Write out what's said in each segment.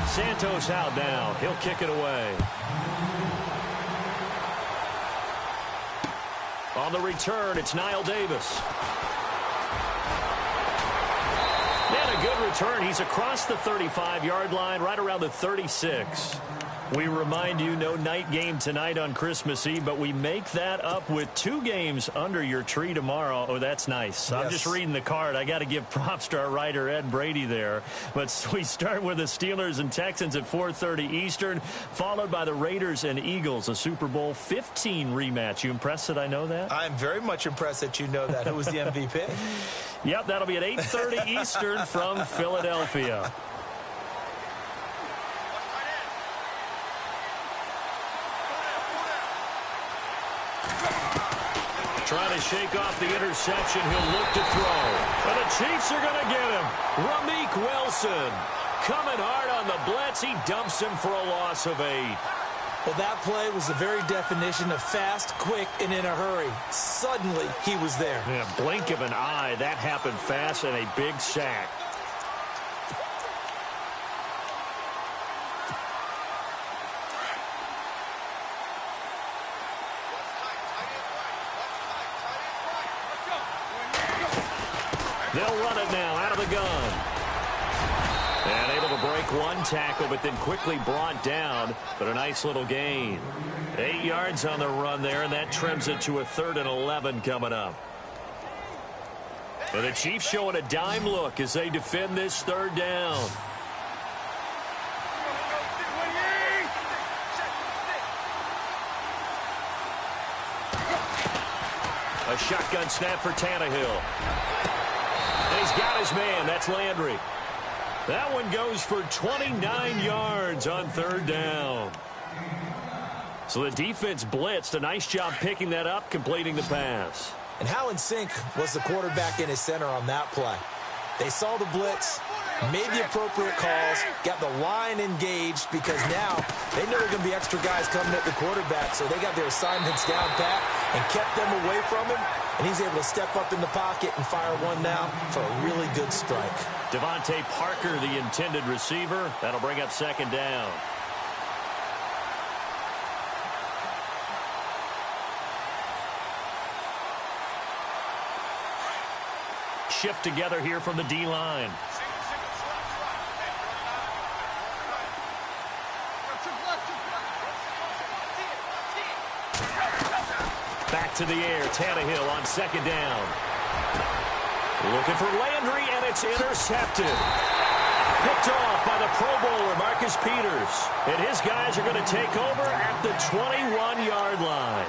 Santos out now. He'll kick it away. On the return, it's Niall Davis. And a good return. He's across the 35-yard line, right around the 36. We remind you, no night game tonight on Christmas Eve, but we make that up with 2 games under your tree tomorrow. Oh, that's nice. Yes. I'm just reading the card. I got to give props to our writer, Ed Brady, there. But we start with the Steelers and Texans at 4:30 Eastern, followed by the Raiders and Eagles, a Super Bowl 15 rematch. You impressed that I know that? I'm very much impressed that you know that. Who was the MVP? Yep, that'll be at 8:30 Eastern from Philadelphia. Trying to shake off the interception. He'll look to throw. And the Chiefs are going to get him. Ramik Wilson coming hard on the blitz. He dumps him for a loss of 8. Well, that play was the very definition of fast, quick, and in a hurry. Suddenly, he was there. Yeah, blink of an eye. That happened fast and a big sack. They'll run it now out of the gun. And able to break one tackle, but then quickly brought down. But a nice little gain. 8 yards on the run there, and that trims it to a 3rd and 11 coming up. And the Chiefs showing a dime look as they defend this 3rd down. A shotgun snap for Tannehill. And he's got his man. That's Landry. That one goes for 29 yards on 3rd down. So the defense blitzed. A nice job picking that up, completing the pass. And how in sync was the quarterback in his center on that play? They saw the blitz, made the appropriate calls, got the line engaged because now they know there are going to be extra guys coming at the quarterback, so they got their assignments down pat and kept them away from him, and he's able to step up in the pocket and fire one now for a really good strike. Devontae Parker, the intended receiver. That'll bring up 2nd down. Shift together here from the D-line. Back to the air. Tannehill on 2nd down. Looking for Landry, and it's intercepted. Picked off by the Pro Bowler, Marcus Peters. And his guys are going to take over at the 21-yard line.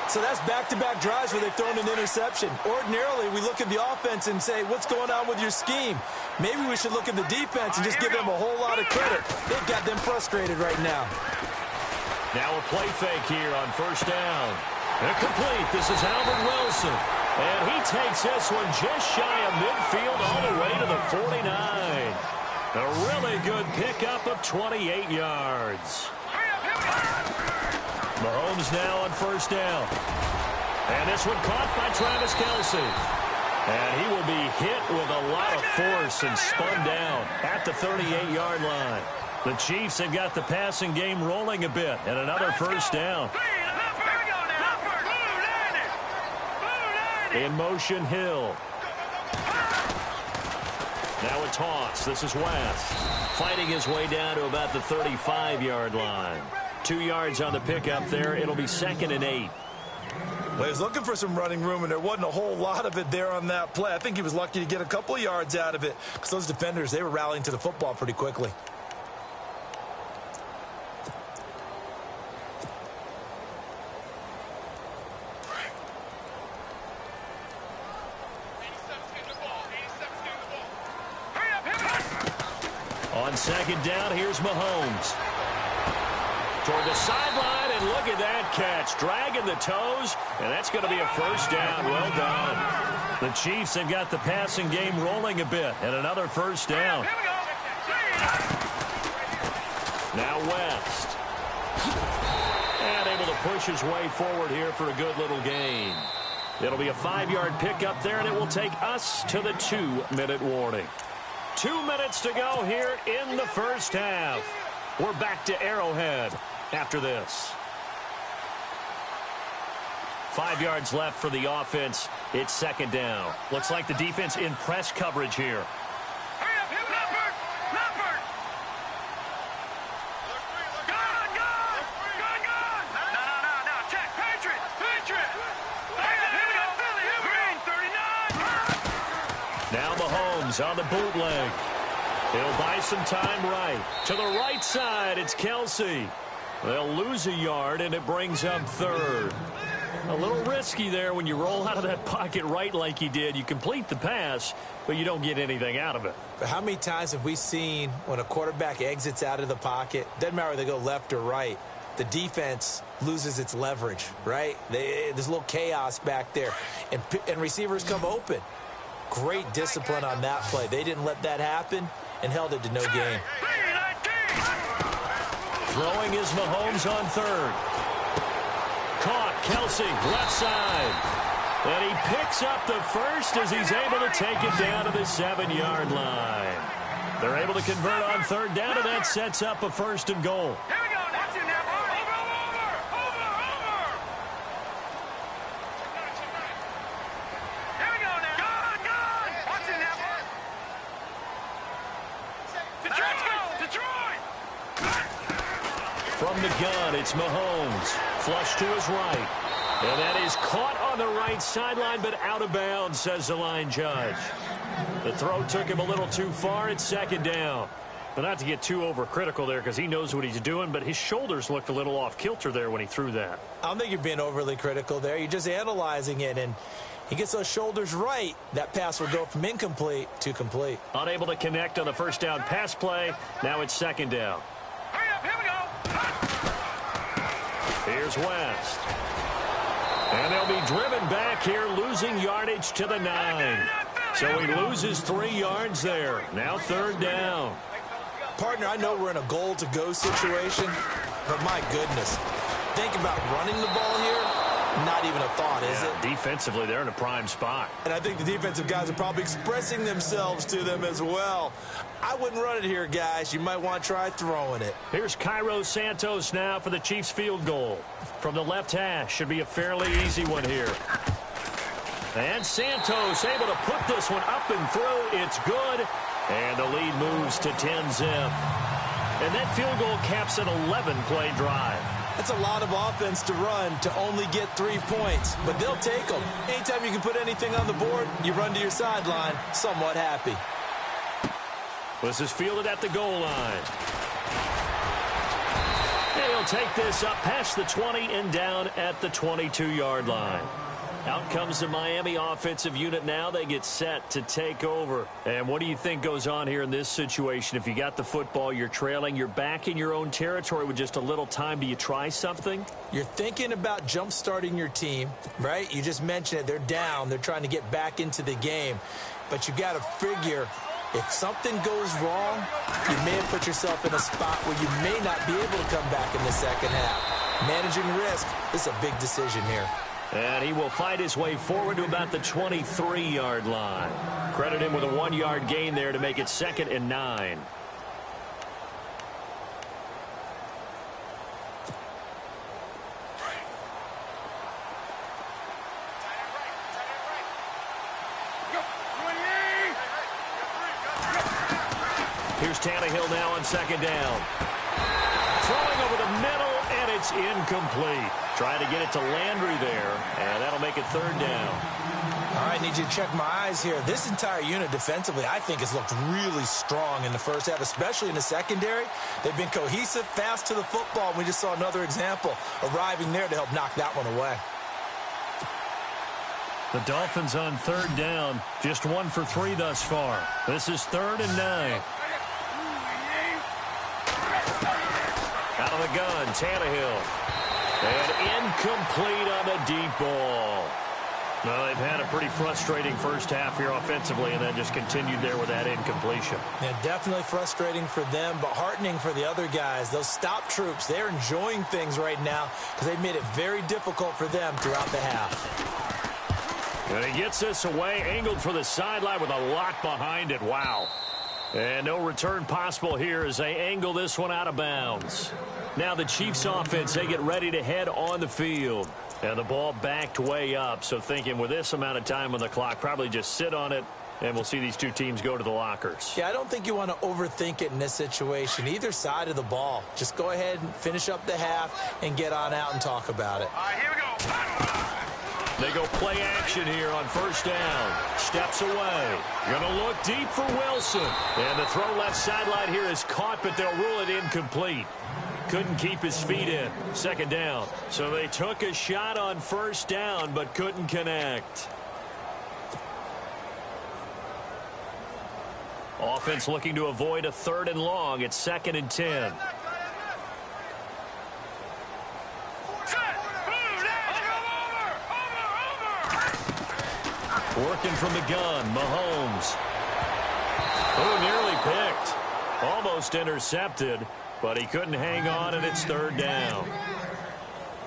So that's back-to-back drives where they've thrown an interception. Ordinarily, we look at the offense and say, what's going on with your scheme? Maybe we should look at the defense and just give them a whole lot of credit. They've got them frustrated right now. Now a play fake here on 1st down. And complete. This is Albert Wilson. And he takes this one just shy of midfield all the way to the 49. A really good pickup of 28 yards. Mahomes now on 1st down. And this one caught by Travis Kelce. And he will be hit with a lot of force and spun down at the 38-yard line. The Chiefs have got the passing game rolling a bit. And another 1st down. In motion, Hill. Now a toss. This is West. Fighting his way down to about the 35-yard line. 2 yards on the pickup there. It'll be 2nd and 8. Well, he was looking for some running room, and there wasn't a whole lot of it there on that play. I think he was lucky to get a couple of yards out of it because those defenders, they were rallying to the football pretty quickly. On 2nd down, here's Mahomes. Toward the sideline, and look at that catch. Dragging the toes, and that's going to be a 1st down. Well done. The Chiefs have got the passing game rolling a bit, and another 1st down. Now West. And able to push his way forward here for a good little gain. It'll be a 5-yard pickup there, and it will take us to the 2-minute warning. 2 minutes to go here in the first half. We're back to Arrowhead after this. 5 yards left for the offense. It's second down. Looks like the defense in press coverage here. Hurry up, Leopard! Leopard! Gun! No, check, Patriot! Here we go, Philly, green, 39! Now Mahomes on the bootleg. He'll buy some time right. To the right side, it's Kelsey. They'll lose a yard, and it brings up third. A little risky there when you roll out of that pocket right like he did. You complete the pass, but you don't get anything out of it. But how many times have we seen when a quarterback exits out of the pocket, doesn't matter whether they go left or right, the defense loses its leverage, right? There's a little chaos back there, and receivers come open. Great discipline on that play. They didn't let that happen and held it to no gain. Throwing is Mahomes on third. Caught, Kelsey, left side. And he picks up the first as he's able to take it down to the 7-yard line. They're able to convert on third down, and that sets up a first and goal. Here we go, that's it now. Over! Here we go now. Gun! Watch it now. Let's go, Detroit! From the gun, it's Mahomes. Flush to his right. And that is caught on the right sideline, but out of bounds, says the line judge. The throw took him a little too far. It's second down. But not to get too overcritical there because he knows what he's doing, but his shoulders looked a little off kilter there when he threw that. I don't think you're being overly critical there. You're just analyzing it, and he gets those shoulders right. That pass will go from incomplete to complete. Unable to connect on the first down pass play. Now it's second down. Hurry up, here we go. Here's West. And they'll be driven back here, losing yardage to the 9. So he loses 3 yards there. Now third down. Partner, I know we're in a goal-to-go situation, but my goodness, think about running the ball here. Not even a thought, is it? Defensively, they're in a prime spot. And I think the defensive guys are probably expressing themselves to them as well. I wouldn't run it here, guys. You might want to try throwing it. Here's Cairo Santos now for the Chiefs field goal. From the left hash, should be a fairly easy one here. And Santos able to put this one up and through. It's good. And the lead moves to 10-zip. And that field goal caps an 11-play drive. That's a lot of offense to run to only get 3 points, but they'll take them. Anytime you can put anything on the board, you run to your sideline somewhat happy. This is fielded at the goal line. And he'll take this up past the 20 and down at the 22-yard line. Out comes the Miami offensive unit now. They get set to take over. And what do you think goes on here in this situation? If you got the football, you're trailing, you're back in your own territory with just a little time. Do you try something? You're thinking about jump-starting your team, right? You just mentioned it. They're down. They're trying to get back into the game. But you got to figure if something goes wrong, you may have put yourself in a spot where you may not be able to come back in the second half. Managing risk is a big decision here. And he will fight his way forward to about the 23-yard line. Credit him with a 1-yard gain there to make it 2nd and 9. Here's Tannehill now on second down. Throwing over the middle, and it's incomplete. Trying to get it to Landry there, and that'll make it third down. All right, need you to check my eyes here. This entire unit defensively, I think, has looked really strong in the first half, especially in the secondary. They've been cohesive, fast to the football. We just saw another example arriving there to help knock that one away. The Dolphins on third down, just 1 for 3 thus far. This is 3rd and 9. Out of the gun, Tannehill. And incomplete on the deep ball. Well, they've had a pretty frustrating first half here offensively, and then just continued there with that incompletion. Yeah, definitely frustrating for them, but heartening for the other guys. Those stop troops, they're enjoying things right now because they've made it very difficult for them throughout the half. And he gets this away, angled for the sideline with a lot behind it. Wow. And no return possible here as they angle this one out of bounds. Now the Chiefs offense, they get ready to head on the field. And the ball backed way up, so thinking with this amount of time on the clock, probably just sit on it, and we'll see these two teams go to the lockers. Yeah, I don't think you want to overthink it in this situation. Either side of the ball. Just go ahead and finish up the half and get on out and talk about it. All right, here we go. They go play action here on first down. Steps away. Going to look deep for Wilson. And the throw left sideline here is caught, but they'll rule it incomplete. Couldn't keep his feet in. Second down. So they took a shot on first down, but couldn't connect. Offense looking to avoid a 3rd and long. It's 2nd and 10. Working from the gun, Mahomes. Oh, nearly picked. Almost intercepted, but he couldn't hang on, and it's 3rd down.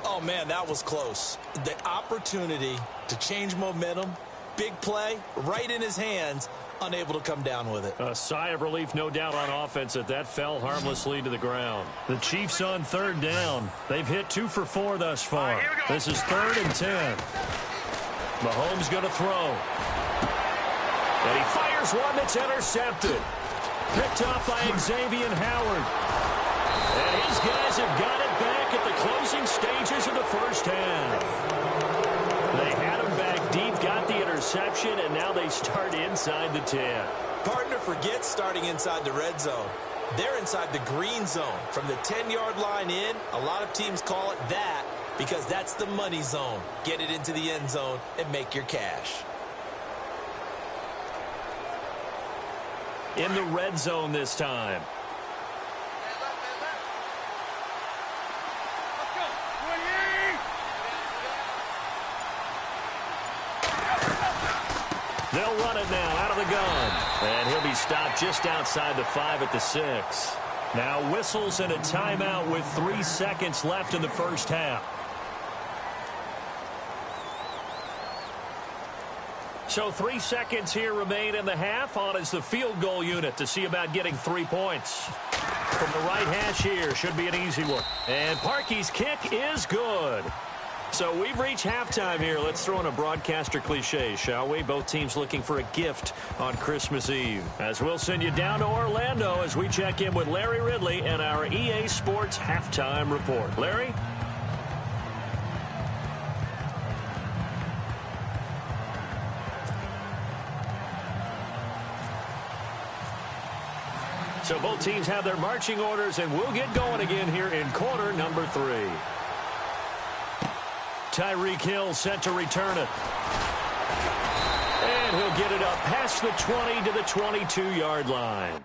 Oh, man, that was close. The opportunity to change momentum, big play, right in his hands, unable to come down with it. A sigh of relief, no doubt, on offense that fell harmlessly to the ground. The Chiefs on 3rd down. They've hit 2 for 4 thus far. This is 3rd and 10. Mahomes going to throw. And he fires one that's intercepted. Picked off by Xavier Howard. And his guys have got it back at the closing stages of the first half. They had him back deep, got the interception, and now they start inside the 10. Partner, forget starting inside the red zone. They're inside the green zone. From the 10-yard line in, a lot of teams call it that because that's the money zone. Get it into the end zone and make your cash. In the red zone this time. They'll run it now out of the gun. And he'll be stopped just outside the 5 at the 6. Now whistles and a timeout with 3 seconds left in the first half. So 3 seconds here remain in the half. On is the field goal unit to see about getting 3 points. From the right hash here, should be an easy one. And Parkey's kick is good. So we've reached halftime here. Let's throw in a broadcaster cliche, shall we? Both teams looking for a gift on Christmas Eve. As we'll send you down to Orlando as we check in with Larry Ridley and our EA Sports Halftime Report. Larry? So both teams have their marching orders, and we'll get going again here in quarter number 3. Tyreek Hill set to return it. And he'll get it up past the 20 to the 22-yard line.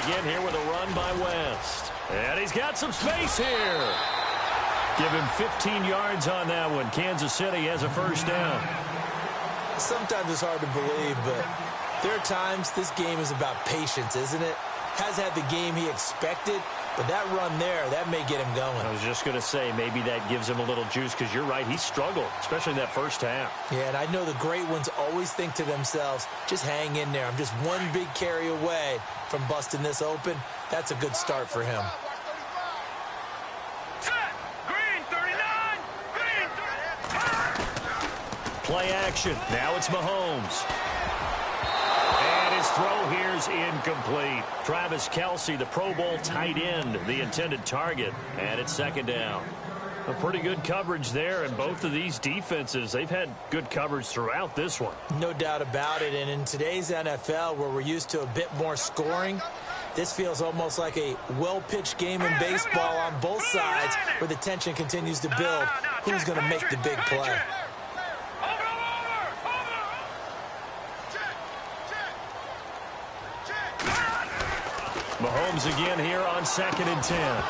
begin here with a run by West. And he's got some space here. Give him 15 yards on that one. Kansas City has a first down. Sometimes it's hard to believe, but there are times this game is about patience, isn't it? Has had the game he expected, but that run there, that may get him going. I was just going to say, maybe that gives him a little juice, because you're right, he struggled, especially in that first half. Yeah, and I know the great ones always think to themselves, just hang in there. I'm just one big carry away from busting this open. That's a good start for him. Green 39. Green 39. Play action. Now it's Mahomes. And his throw here's incomplete. Travis Kelce, the Pro Bowl tight end, the intended target. And it's second down. A pretty good coverage there, and both of these defenses, they've had good coverage throughout this one. No doubt about it, and in today's NFL, where we're used to a bit more scoring, this feels almost like a well-pitched game in baseball on both sides, where the tension continues to build. Who's going to make the big play? Mahomes again here on 2nd and 10.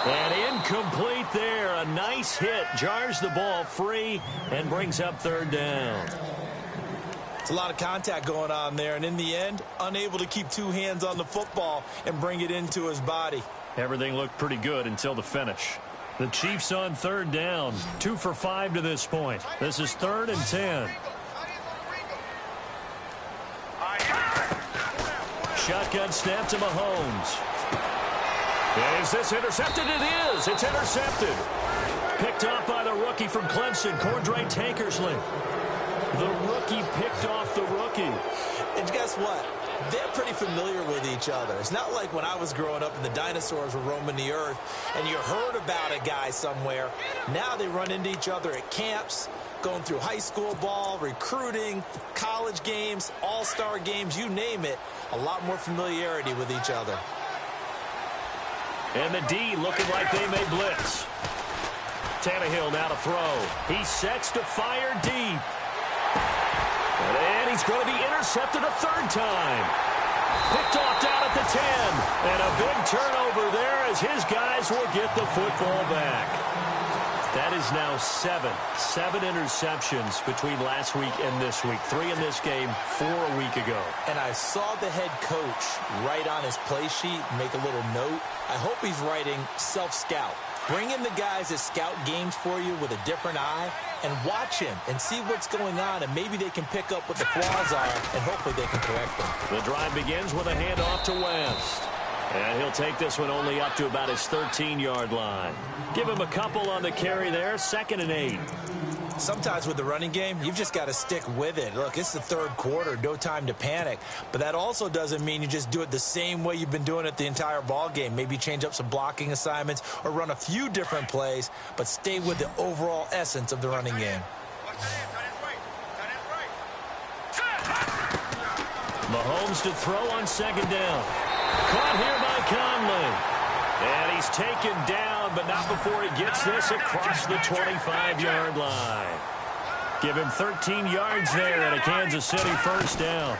And incomplete there. A nice hit. Jars the ball free and brings up third down. It's a lot of contact going on there, and in the end, unable to keep two hands on the football and bring it into his body. Everything looked pretty good until the finish. The Chiefs on third down. 2 for 5 to this point. This is 3rd and 10. Shotgun snap to Mahomes. Is this intercepted? It is. It's intercepted. Picked off by the rookie from Clemson, Cordray Tankersley. The rookie picked off the rookie. And guess what? They're pretty familiar with each other. It's not like when I was growing up and the dinosaurs were roaming the earth and you heard about a guy somewhere. Now they run into each other at camps, going through high school ball, recruiting, college games, all-star games, you name it. A lot more familiarity with each other. And the D looking like they may blitz. Tannehill now to throw. He sets to fire deep. And he's going to be intercepted a third time. Picked off down at the 10. And a big turnover there as his guys will get the football back. That is now 7 interceptions between last week and this week. 3 in this game, 4 a week ago. And I saw the head coach write on his play sheet, make a little note. I hope he's writing self-scout. Bring in the guys that scout games for you with a different eye and watch him and see what's going on, and maybe they can pick up what the flaws are, and hopefully they can correct them. The drive begins with a handoff to West. And he'll take this one only up to about his 13-yard line. Give him a couple on the carry there, 2nd and 8. Sometimes with the running game, you've just got to stick with it. Look, it's the third quarter, no time to panic. But that also doesn't mean you just do it the same way you've been doing it the entire ball game. Maybe change up some blocking assignments or run a few different plays, but stay with the overall essence of the running game. Mahomes to throw on 2nd down. Caught here by Conley. And he's taken down, but not before he gets this across the 25-yard line. Give him 13 yards there and a Kansas City first down.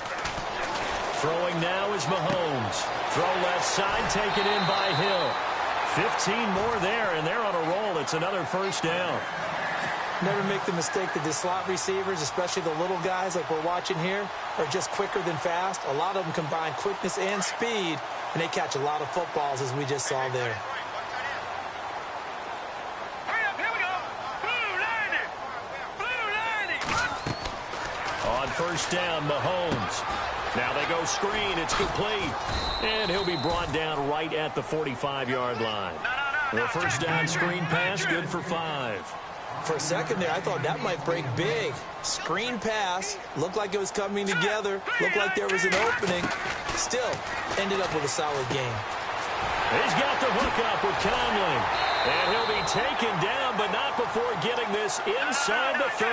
Throwing now is Mahomes. Throw left side, taken in by Hill. 15 more there, and they're on a roll. It's another first down. Never make the mistake that the slot receivers, especially the little guys like we're watching here, are just quicker than fast. A lot of them combine quickness and speed, and they catch a lot of footballs, as we just saw there. On first down, Mahomes. Now they go screen. It's complete. And he'll be brought down right at the 45-yard line. The first down screen pass, good for 5. For a second there, I thought that might break big. Screen pass, looked like it was coming together, looked like there was an opening. Still, ended up with a solid game. He's got the hookup with Conley. And he'll be taken down, but not before getting this inside the 30.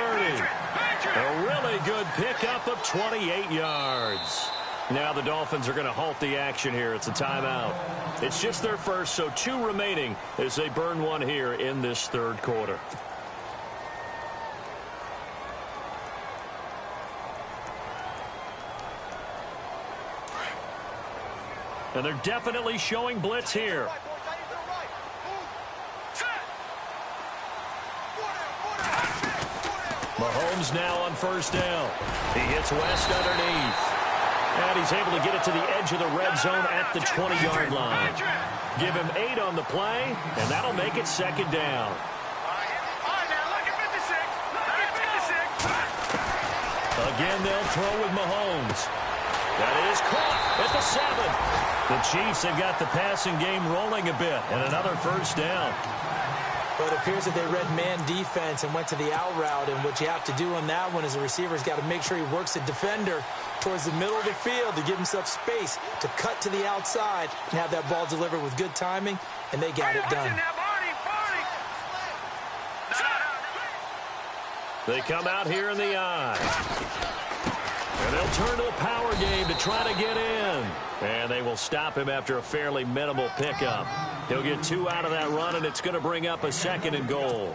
A really good pickup of 28 yards. Now the Dolphins are going to halt the action here. It's a timeout. It's just their first, so 2 remaining as they burn one here in this third quarter. And they're definitely showing blitz here. Mahomes now on first down. He hits West underneath. And he's able to get it to the edge of the red zone at the 20-yard line. Give him 8 on the play, and that'll make it second down. Again, they'll throw with Mahomes. That is caught at the 7. The Chiefs have got the passing game rolling a bit, and another first down. But it appears that they read man defense and went to the out route, and what you have to do on that one is the receiver's got to make sure he works the defender towards the middle of the field to give himself space to cut to the outside and have that ball delivered with good timing, and they got it done. They come out here in the eye. And they'll turn to the power game to try to get in. And they will stop him after a fairly minimal pickup. He'll get 2 out of that run, and it's going to bring up a 2nd and goal.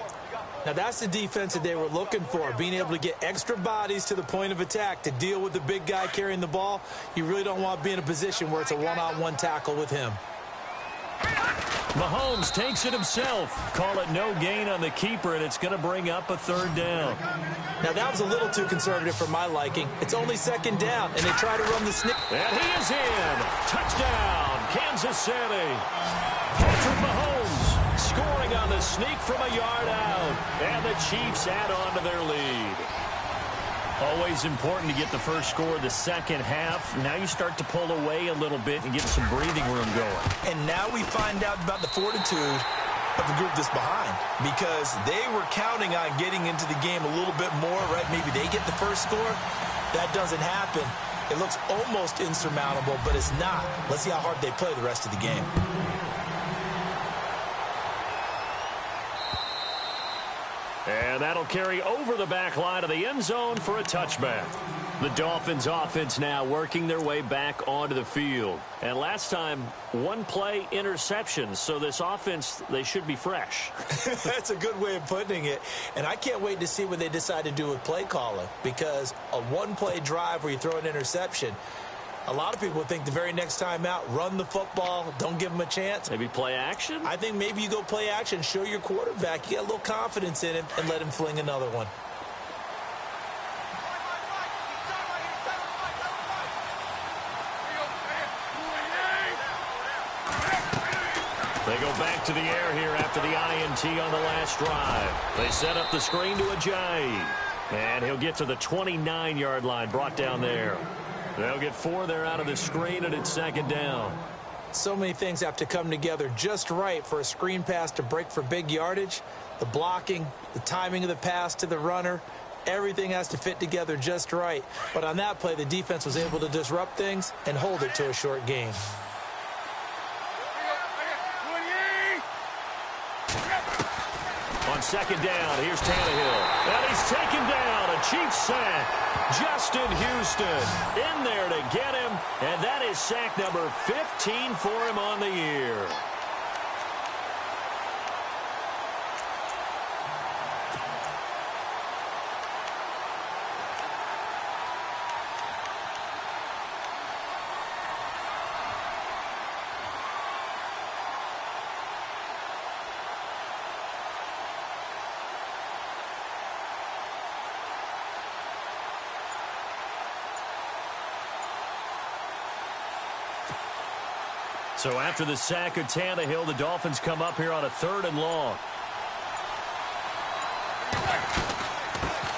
Now, that's the defense that they were looking for, being able to get extra bodies to the point of attack to deal with the big guy carrying the ball. You really don't want to be in a position where it's a one-on-one tackle with him. Mahomes takes it himself. Call it no gain on the keeper, and it's going to bring up a 3rd down. Now, that was a little too conservative for my liking. It's only 2nd down, and they try to run the sneak. And he is in. Touchdown, Kansas City. Patrick Mahomes scoring on the sneak from a yard out. And the Chiefs add on to their lead. Always important to get the first score of the second half. Now you start to pull away a little bit and get some breathing room going. And now we find out about the fortitude of the group that's behind, because they were counting on getting into the game a little bit more, right? Maybe they get the first score. That doesn't happen. It looks almost insurmountable, but it's not. Let's see how hard they play the rest of the game. And that'll carry over the back line of the end zone for a touchback. The Dolphins offense now working their way back onto the field. And last time, 1 play interception. So this offense, they should be fresh. That's a good way of putting it. And I can't wait to see what they decide to do with play calling, because a 1-play drive where you throw an interception, a lot of people would think the very next time out, run the football, don't give them a chance. Maybe play action? I think maybe you go play action, show your quarterback, you get a little confidence in him, and let him fling another one. They go back to the air here after the INT on the last drive. They set up the screen to Ajayi. And he'll get to the 29-yard line, brought down there. They'll get 4 there out of the screen, and it's 2nd down. So many things have to come together just right for a screen pass to break for big yardage. The blocking, the timing of the pass to the runner, everything has to fit together just right. But on that play, the defense was able to disrupt things and hold it to a short game. On 2nd down, here's Tannehill. And he's taken down. A Chiefs sack. Justin Houston in there to get him. And that is sack number 15 for him on the year. So after the sack of Tannehill, the Dolphins come up here on a 3rd and long.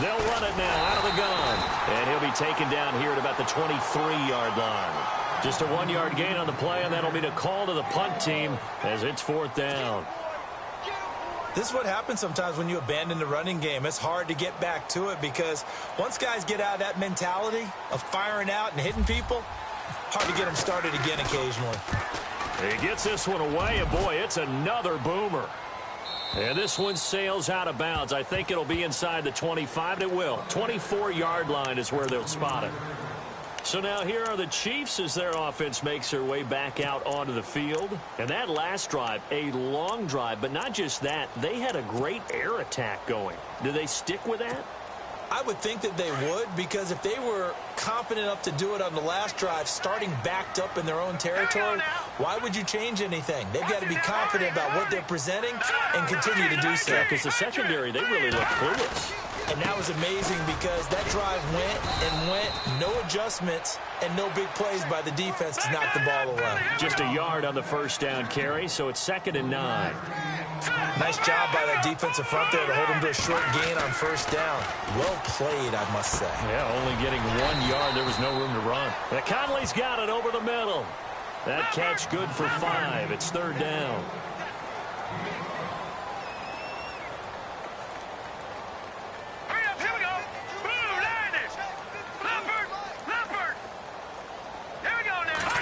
They'll run it now out of the gun. And he'll be taken down here at about the 23-yard line. Just a 1-yard gain on the play, and that'll be a call to the punt team as it's 4th down. This is what happens sometimes when you abandon the running game. It's hard to get back to it, because once guys get out of that mentality of firing out and hitting people, hard to get them started again occasionally. He gets this one away, and boy, it's another boomer. And this one sails out of bounds. I think it'll be inside the 25. It will. 24-yard line is where they'll spot it. So now here are the Chiefs as their offense makes their way back out onto the field. And that last drive, a long drive, but not just that. They had a great air attack going. Do they stick with that? I would think that they would, because if they were confident enough to do it on the last drive, starting backed up in their own territory, why would you change anything? They've got to be confident about what they're presenting and continue to do so. Yeah, because the secondary, they really look clueless. And that was amazing because that drive went and went, no adjustments, and no big plays by the defense to knock the ball away. Just a yard on the first down carry, so it's 2nd and 9. Nice job by that defensive front there to hold them to a short gain on first down. Well played, I must say. Yeah, only getting 1 yard. There was no room to run. And Conley's got it over the middle. That catch good for 5. It's 3rd down. Hurry up, here we go. Boo, land it. Leopard. Here we go now.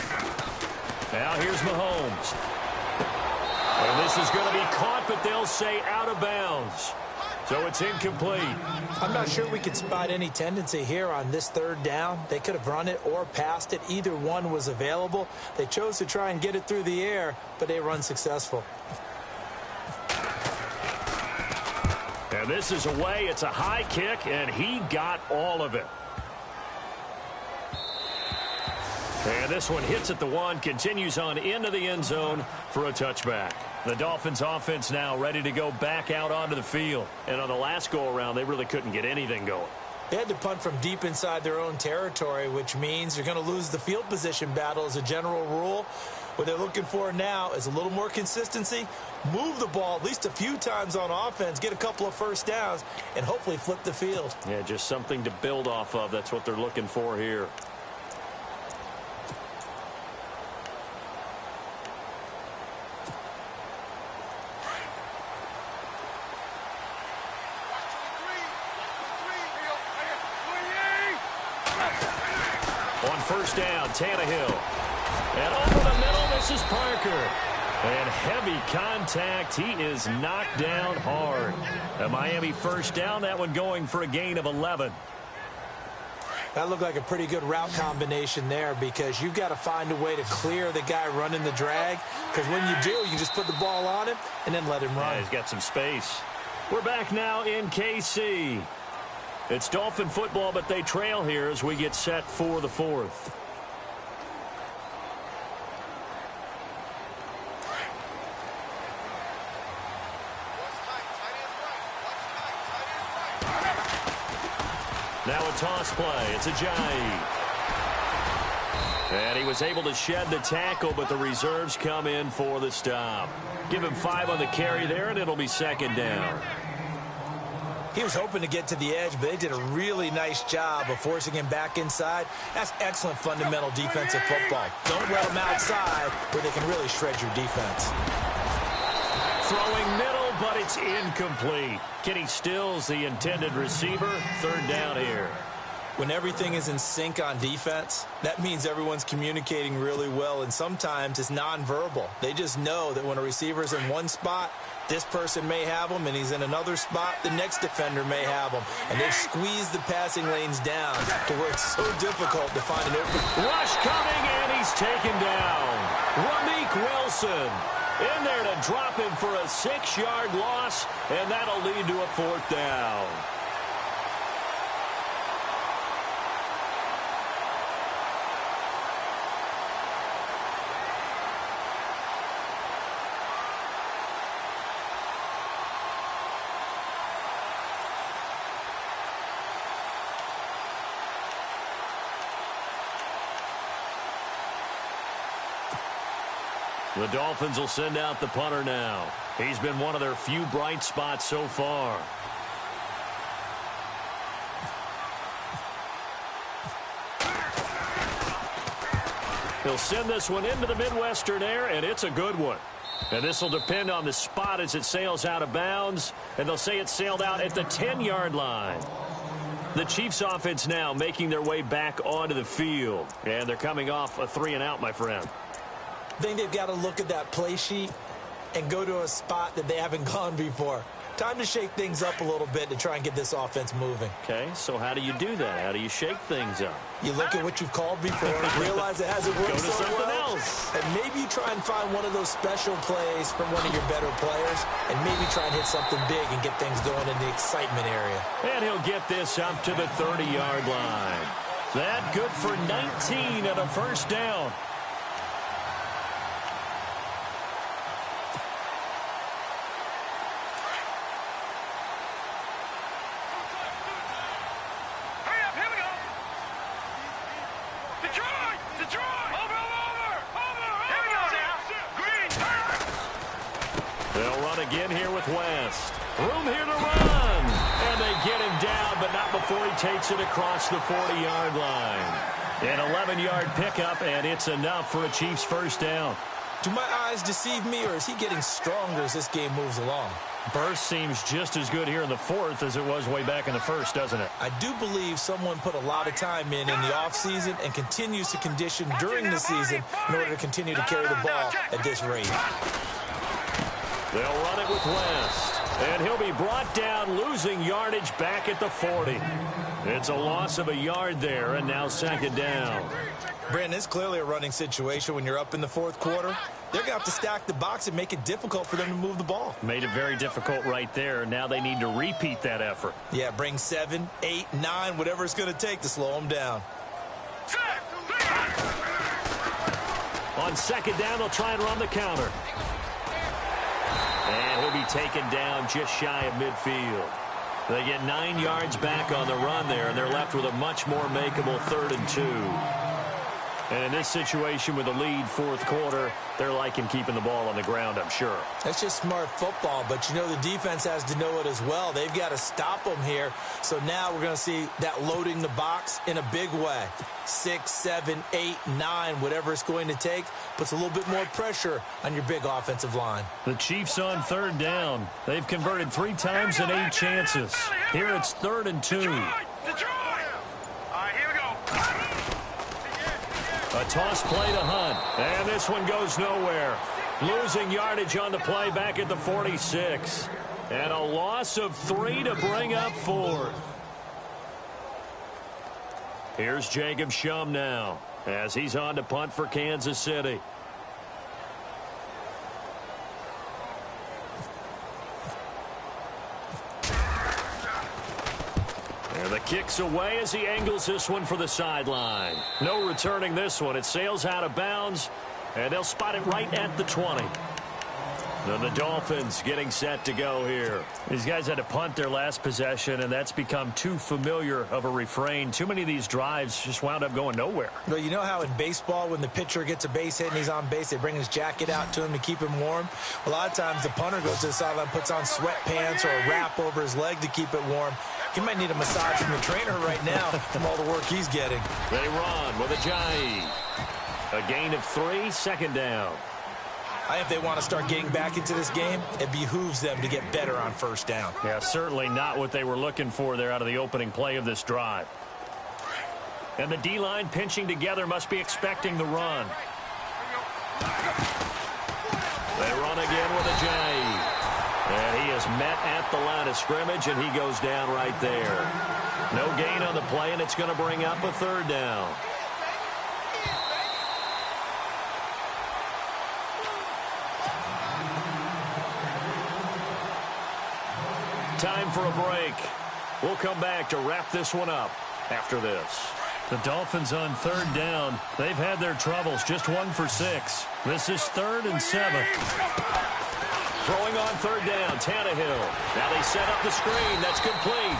Now here's Mahomes. And this is going to be caught, but they'll say out of bounds. So it's incomplete. I'm not sure we could spot any tendency here on this 3rd down. They could have run it or passed it. Either one was available. They chose to try and get it through the air, but they were unsuccessful. And this is away. It's a high kick, and he got all of it. And this one hits at the 1, continues on into the end zone for a touchback. The Dolphins offense now ready to go back out onto the field. And on the last go-around, they really couldn't get anything going. They had to punt from deep inside their own territory, which means you're going to lose the field position battle as a general rule. What they're looking for now is a little more consistency, move the ball at least a few times on offense, get a couple of first downs, and hopefully flip the field. Yeah, just something to build off of. That's what they're looking for here. On first down, Tannehill. And over the middle, this is Parker. And heavy contact. He is knocked down hard. A Miami first down, that one going for a gain of 11. That looked like a pretty good route combination there, because you've got to find a way to clear the guy running the drag, because when you do, you just put the ball on him and then let him run. Yeah, he's got some space. We're back now in KC. It's Dolphin football, but they trail here as we get set for the 4th. Now a toss play. It's Ajayi. And he was able to shed the tackle, but the reserves come in for the stop. Give him 5 on the carry there, and it'll be 2nd down. He was hoping to get to the edge, but they did a really nice job of forcing him back inside. That's excellent fundamental defensive football. Don't let him outside where they can really shred your defense. Throwing middle, but it's incomplete. Kenny Stills, the intended receiver. 3rd down here. When everything is in sync on defense, that means everyone's communicating really well, and sometimes it's nonverbal. They just know that when a receiver's in one spot, this person may have him, and he's in another spot, the next defender may have him. And they've squeezed the passing lanes down to where it's so difficult to find an open. Rush coming, and he's taken down. Ramik Wilson in there to drop him for a 6-yard loss, and that'll lead to a 4th down. The Dolphins will send out the punter now. He's been one of their few bright spots so far. He'll send this one into the Midwestern air, and it's a good one. And this will depend on the spot as it sails out of bounds, and they'll say it sailed out at the 10-yard line. The Chiefs offense now making their way back onto the field, and they're coming off a 3-and-out, my friend. I think they've got to look at that play sheet and go to a spot that they haven't gone before. Time to shake things up a little bit to try and get this offense moving. Okay, so how do you do that? How do you shake things up? You look at what you've called before, realize it hasn't worked Go to so something well, else. and maybe you try and find one of those special plays from one of your better players, and maybe try and hit something big and get things going in the excitement area. And he'll get this up to the 30-yard line. That good for 19 and a first down. Again here with West. Room here to run. And they get him down, but not before he takes it across the 40-yard line. An 11-yard pickup, and it's enough for a Chiefs first down. Do my eyes deceive me, or is he getting stronger as this game moves along? Burst seems just as good here in the fourth as it was way back in the first, doesn't it? I do believe someone put a lot of time in the offseason and continues to condition during the season in order to continue to carry the ball at this rate. They'll run it with West. And he'll be brought down, losing yardage back at the 40. It's a loss of a yard there, and now second down. Brandon, it's clearly a running situation when you're up in the fourth quarter. They're going to have to stack the box and make it difficult for them to move the ball. Made it very difficult right there. Now they need to repeat that effort. Yeah, bring 7, 8, 9, whatever it's going to take to slow them down. On second down, they'll try and run the counter. And he'll be taken down just shy of midfield. They get 9 yards back on the run there, and they're left with a much more makeable 3rd and 2. And in this situation with a lead fourth quarter, they're liking keeping the ball on the ground, I'm sure. That's just smart football, but you know the defense has to know it as well. They've got to stop them here. So now we're going to see that loading the box in a big way. 6, 7, 8, 9, whatever it's going to take, puts a little bit more pressure on your big offensive line. The Chiefs on 3rd down. They've converted 3 times in 8 chances. Here it's 3rd and 2. A toss play to Hunt. And this one goes nowhere. Losing yardage on the play back at the 46. And a loss of 3 to bring up 4th. Here's Jacob Shum now as he's on to punt for Kansas City. And the kick's away as he angles this one for the sideline. No returning this one. It sails out of bounds, and they'll spot it right at the 20. Then the Dolphins getting set to go here. These guys had to punt their last possession, and that's become too familiar of a refrain. Too many of these drives just wound up going nowhere. Well, you know how in baseball when the pitcher gets a base hit and he's on base, they bring his jacket out to him to keep him warm? A lot of times the punter goes to the sideline, puts on sweatpants or a wrap over his leg to keep it warm. He might need a massage from the trainer right now from all the work he's getting. They run with Ajayi. A gain of 3, second down. I think if they want to start getting back into this game, it behooves them to get better on first down. Yeah, certainly not what they were looking for there out of the opening play of this drive. And the D-line pinching together must be expecting the run. They run again with Ajayi. And he is met at the line of scrimmage, and he goes down right there. No gain on the play, and it's going to bring up a 3rd down. Time for a break. We'll come back to wrap this one up after this. The Dolphins on 3rd down. They've had their troubles, just 1 for 6. This is 3rd and 7. Throwing on 3rd down, Tannehill. Now they set up the screen. That's complete.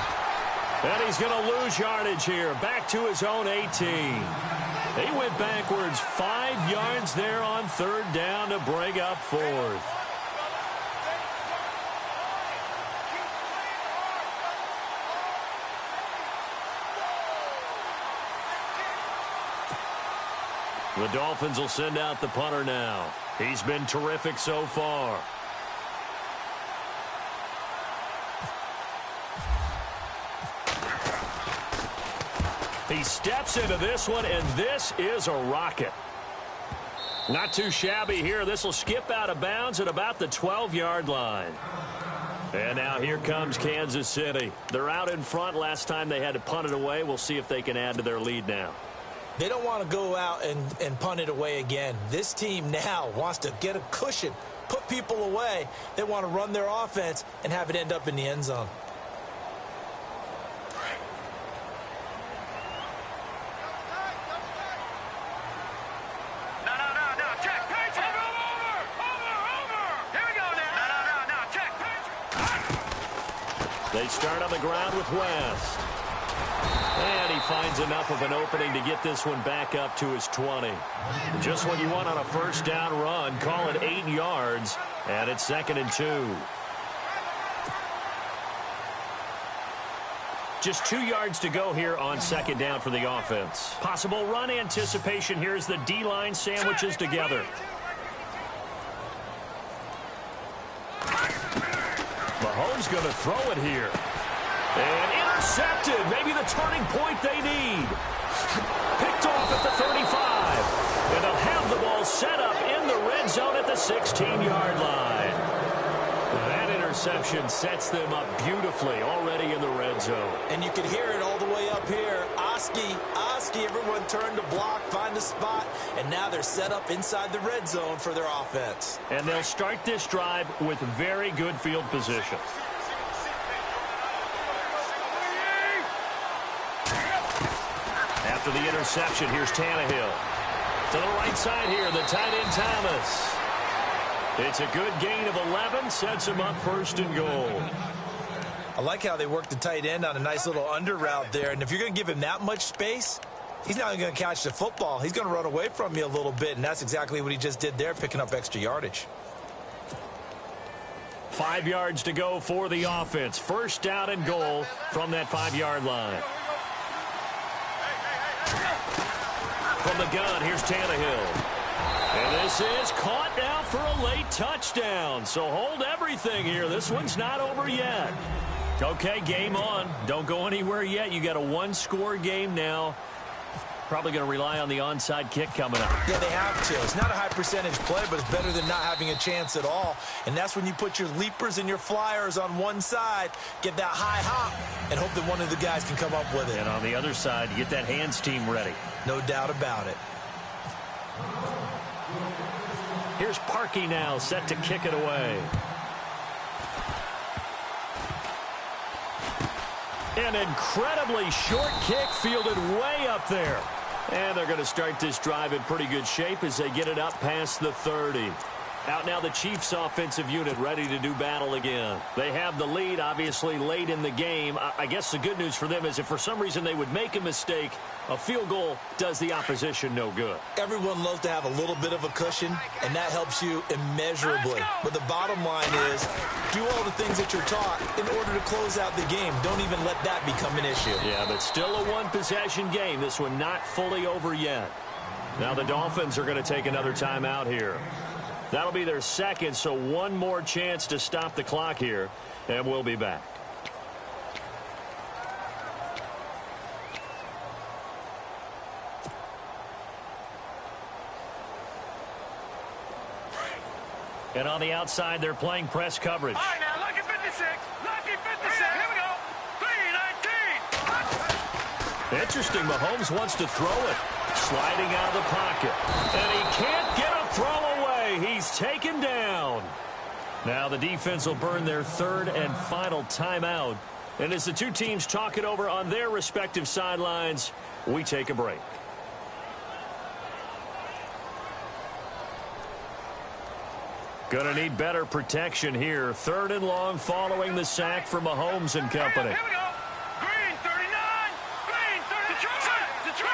And he's going to lose yardage here. Back to his own 18. He went backwards 5 yards there on 3rd down to bring up 4th. The Dolphins will send out the punter now. He's been terrific so far. He steps into this one, and this is a rocket. Not too shabby here. This will skip out of bounds at about the 12-yard line. And now here comes Kansas City. They're out in front. Last time they had to punt it away. We'll see if they can add to their lead now. They don't want to go out and punt it away again. This team now wants to get a cushion, put people away. They want to run their offense and have it end up in the end zone. They start on the ground with West. And he finds enough of an opening to get this one back up to his 20. Just what you want on a first down run. Call it 8 yards. And it's 2nd and 2. Just 2 yards to go here on 2nd down for the offense. Possible run anticipation here as the D-line sandwiches together. Mahomes going to throw it here. And intercepted. Maybe the turning point they need. Picked off at the 35. And they'll have the ball set up in the red zone at the 16-yard line. That interception sets them up beautifully already in the red zone. And you can hear it all the way up here. Oski, everyone turned to block, find a spot, and now they're set up inside the red zone for their offense. And they'll start this drive with very good field position. After the interception, here's Tannehill. To the right side here, the tight end Thomas. It's a good gain of 11, sets him up 1st and goal. I like how they work the tight end on a nice little under route there. And if you're going to give him that much space, he's not going to catch the football. He's going to run away from you a little bit, and that's exactly what he just did there, picking up extra yardage. 5 yards to go for the offense. 1st down and goal from that 5-yard line. From the gun, here's Tannehill. And this is caught now for a late touchdown. So hold everything here. This one's not over yet. Okay, game on. Don't go anywhere yet. You got a 1-score game now. Probably going to rely on the onside kick coming up. Yeah, they have to. It's not a high percentage play, but it's better than not having a chance at all. And that's when you put your leapers and your flyers on one side, get that high hop, and hope that one of the guys can come up with it. And on the other side, get that hands team ready. No doubt about it. Here's Parkey now, set to kick it away. An incredibly short kick fielded way up there. And they're going to start this drive in pretty good shape as they get it up past the 30. Out now the Chiefs offensive unit ready to do battle again. They have the lead obviously late in the game. I guess the good news for them is if for some reason they would make a mistake, a field goal does the opposition no good. Everyone loves to have a little bit of a cushion, and that helps you immeasurably. But the bottom line is do all the things that you're taught in order to close out the game. Don't even let that become an issue. Yeah, but still a one-possession game. This one not fully over yet. Now the Dolphins are going to take another timeout here. That'll be their 2nd, so one more chance to stop the clock here, and we'll be back. And on the outside, they're playing press coverage. All right, now, lucky 56. Lucky 56. Here we go. 3-19. Interesting. Mahomes wants to throw it. Sliding out of the pocket. And he can't get a throw away. He's taken down. Now the defense will burn their 3rd and final timeout. And as the two teams talk it over on their respective sidelines, we take a break. Gonna need better protection here. 3rd and long following the sack for Mahomes and company. Here we go. Green 39. Green 30. Detroit.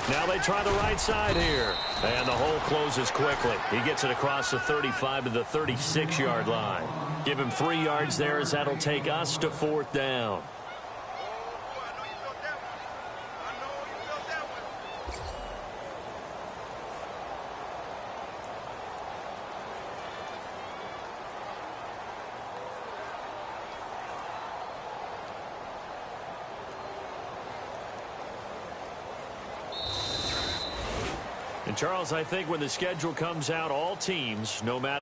Now they try the right side here. And the hole closes quickly. He gets it across the 35 to the 36-yard line. Give him 3 yards there as that'll take us to 4th down. And Charles, I think when the schedule comes out, all teams, no matter